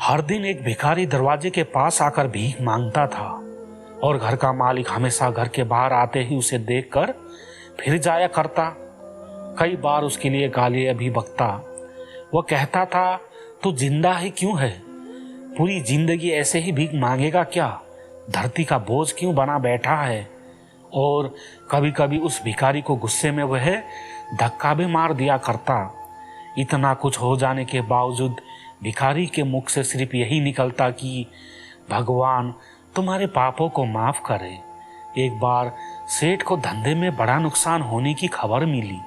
हर दिन एक भिखारी दरवाजे के पास आकर भीख मांगता था और घर का मालिक हमेशा घर के बाहर आते ही उसे देखकर फिर जाया करता। कई बार उसके लिए गालियां भी बकता। वो कहता था, तू जिंदा ही क्यों है? पूरी जिंदगी ऐसे ही भीख मांगेगा क्या? धरती का बोझ क्यों बना बैठा है? और कभी कभी उस भिखारी को गुस्से में वह धक्का भी मार दिया करता। इतना कुछ हो जाने के बावजूद भिखारी के मुख से सिर्फ यही निकलता कि भगवान तुम्हारे पापों को माफ करे। एक बार सेठ को धंधे में बड़ा नुकसान होने की खबर मिली।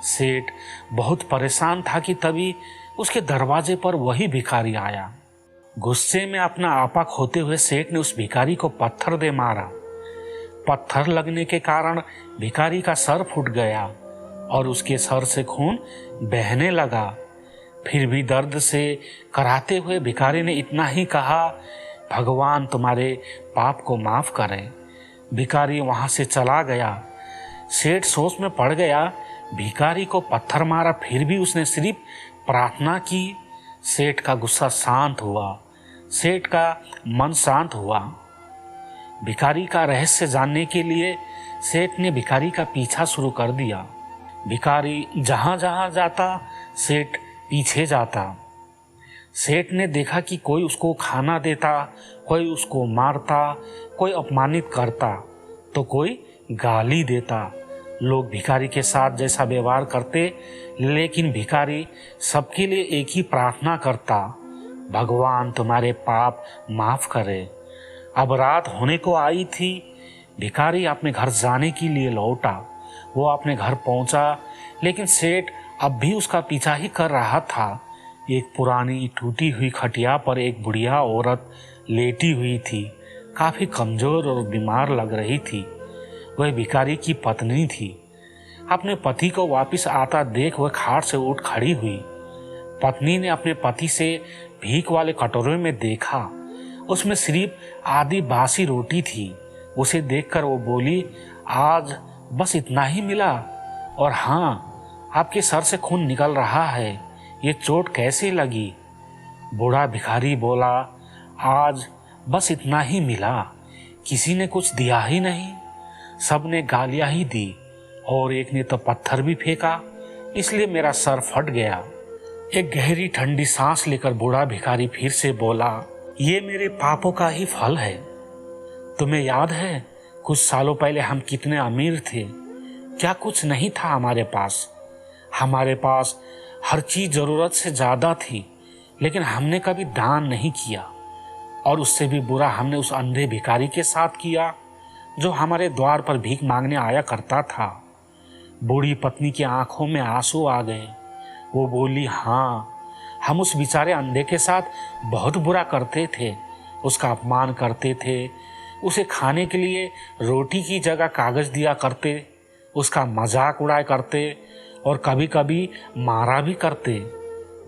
सेठ बहुत परेशान था कि तभी उसके दरवाजे पर वही भिखारी आया। गुस्से में अपना आपा खोते हुए सेठ ने उस भिखारी को पत्थर दे मारा। पत्थर लगने के कारण भिखारी का सर फूट गया और उसके सर से खून बहने लगा। फिर भी दर्द से कराहते हुए भिखारी ने इतना ही कहा, भगवान तुम्हारे पाप को माफ करे। भिखारी वहां से चला गया। सेठ सोच में पड़ गया। भिखारी को पत्थर मारा, फिर भी उसने सिर्फ प्रार्थना की। सेठ का गुस्सा शांत हुआ। सेठ का मन शांत हुआ। भिखारी का रहस्य जानने के लिए सेठ ने भिखारी का पीछा शुरू कर दिया। भिखारी जहां जहां जाता सेठ पीछे जाता। सेठ ने देखा कि कोई उसको खाना देता, कोई उसको मारता, कोई अपमानित करता तो कोई गाली देता। लोग भिखारी के साथ जैसा व्यवहार करते, लेकिन भिखारी सबके लिए एक ही प्रार्थना करता, भगवान तुम्हारे पाप माफ करे। अब रात होने को आई थी। भिखारी अपने घर जाने के लिए लौटा। वो अपने घर पहुंचा, लेकिन सेठ अब भी उसका पीछा ही कर रहा था। एक पुरानी टूटी हुई खटिया पर एक बुढ़िया औरत लेटी हुई थी। काफी कमजोर और बीमार लग रही थी। वह भिखारी की पत्नी थी। अपने पति को वापस आता देख वह खाट से उठ खड़ी हुई। पत्नी ने अपने पति से भीख वाले कटोरे में देखा। उसमें सिर्फ आधी बासी रोटी थी। उसे देखकर वो बोली, आज बस इतना ही मिला? और हाँ, आपके सर से खून निकल रहा है, ये चोट कैसे लगी? बूढ़ा भिखारी बोला, आज बस इतना ही मिला, किसी ने कुछ दिया ही नहीं। सबने गालियां ही दी और एक ने तो पत्थर भी फेंका, इसलिए मेरा सर फट गया। एक गहरी ठंडी सांस लेकर बूढ़ा भिखारी फिर से बोला, ये मेरे पापों का ही फल है। तुम्हें याद है कुछ सालों पहले हम कितने अमीर थे? क्या कुछ नहीं था हमारे पास? हमारे पास हर चीज जरूरत से ज्यादा थी, लेकिन हमने कभी दान नहीं किया। और उससे भी बुरा हमने उस अंधे भिखारी के साथ किया जो हमारे द्वार पर भीख मांगने आया करता था। बूढ़ी पत्नी की आंखों में आंसू आ गए। वो बोली, हाँ, हम उस बेचारे अंधे के साथ बहुत बुरा करते थे। उसका अपमान करते थे, उसे खाने के लिए रोटी की जगह कागज दिया करते, उसका मजाक उड़ाया करते और कभी कभी मारा भी करते।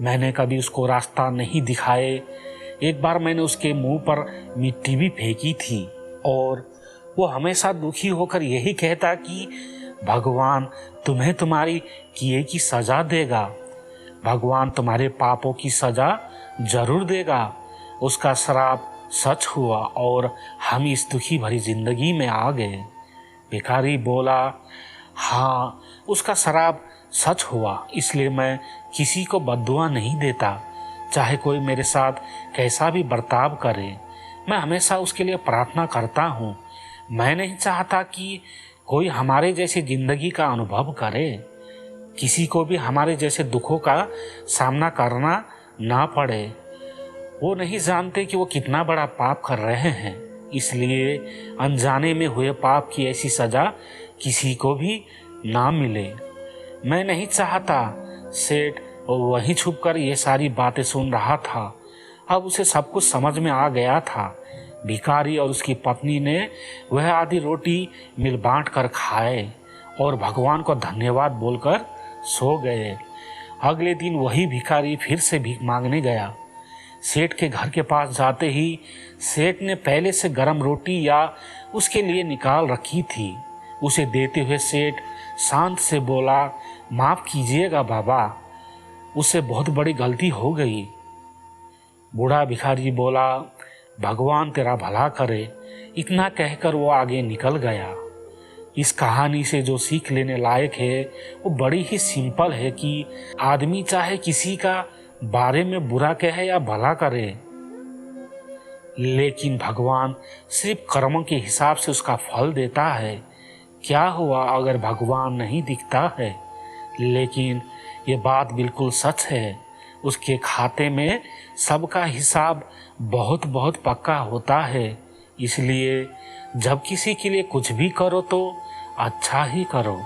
मैंने कभी उसको रास्ता नहीं दिखाए। एक बार मैंने उसके मुंह पर मिट्टी भी फेंकी थी और वो हमेशा दुखी होकर यही कहता कि भगवान तुम्हें तुम्हारी किए की सजा देगा, भगवान तुम्हारे पापों की सजा जरूर देगा। उसका श्राप सच हुआ और हम इस दुखी भरी जिंदगी में आ गए। भिखारी बोला, हाँ, उसका श्राप सच हुआ, इसलिए मैं किसी को बद्दुआ नहीं देता, चाहे कोई मेरे साथ कैसा भी बर्ताव करे। मैं हमेशा उसके लिए प्रार्थना करता हूँ। मैं नहीं चाहता कि कोई हमारे जैसी जिंदगी का अनुभव करे, किसी को भी हमारे जैसे दुखों का सामना करना ना पड़े। वो नहीं जानते कि वो कितना बड़ा पाप कर रहे हैं, इसलिए अनजाने में हुए पाप की ऐसी सजा किसी को भी ना मिले। मैं नहीं चाहता। सेठ वहीं छुपकर ये सारी बातें सुन रहा था। अब उसे सब कुछ समझ में आ गया था। भिखारी और उसकी पत्नी ने वह आधी रोटी मिल बांट कर खाए और भगवान को धन्यवाद बोलकर सो गए। अगले दिन वही भिखारी फिर से भीख मांगने गया। सेठ के घर के पास जाते ही सेठ ने पहले से गर्म रोटी या उसके लिए निकाल रखी थी। उसे देते हुए सेठ शांत से बोला, माफ कीजिएगा बाबा, उससे बहुत बड़ी गलती हो गई। बूढ़ा भिखारी बोला, भगवान तेरा भला करे। इतना कहकर वो आगे निकल गया। इस कहानी से जो सीख लेने लायक है वो बड़ी ही सिंपल है कि आदमी चाहे किसी का बारे में बुरा कहे या भला करे, लेकिन भगवान सिर्फ कर्मों के हिसाब से उसका फल देता है। क्या हुआ अगर भगवान नहीं दिखता है, लेकिन ये बात बिल्कुल सच है, उसके खाते में सबका हिसाब बहुत बहुत पक्का होता है। इसलिए जब किसी के लिए कुछ भी करो तो अच्छा ही करो।